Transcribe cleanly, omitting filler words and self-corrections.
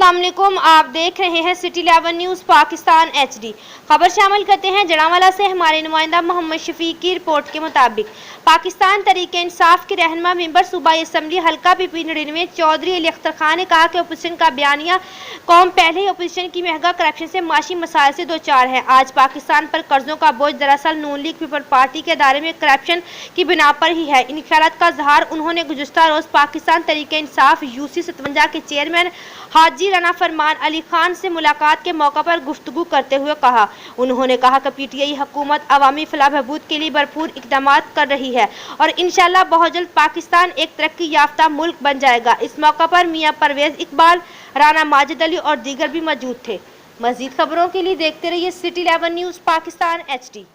अस्सलाम वालेकुम, आप देख रहे हैं सिटी 11 न्यूज़ पाकिस्तान HD। खबर शामिल करते हैं जड़ांवाला से हमारे नुमाइंदा मोहम्मद शफीक की रिपोर्ट के मुताबिक पाकिस्तान तरीके इंसाफ के रहनुमा मेंबर सूबाई असम्बली हल्का PP 99 चौधरी अली अख्तर खान ने कहा कि अपोजिशन का बयानिया कौम पहले ही अपोजिशन की महंगा करप्शन से माशी मसाइल से दो चार है। आज पाकिस्तान पर कर्जों का बोझ दरअसल नून लीग पीपल पार्टी के दायरे में करप्शन की बिना पर ही है। इन ख्यालात का इजहार उन्होंने गुज़श्ता रोज पाकिस्तान तरीके इंसाफ UC 57 के चेयरमैन हाजी राना फरमान अली खान से मुलाकात के मौका पर गुफ्तगू करते हुए कहा। उन्होंने कहा कि PTI हुकूमत अवामी फलाह बहबूद के लिए भरपूर इक़दाम कर रही है और इंशाअल्लाह बहुत जल्द पाकिस्तान एक तरक्की याफ्ता मुल्क बन जाएगा। इस मौका पर मियां परवेज इकबाल, राना माजिद अली और दीगर भी मौजूद थे। मज़ीद खबरों के लिए देखते रहिए सिटी 11 न्यूज़ पाकिस्तान HD।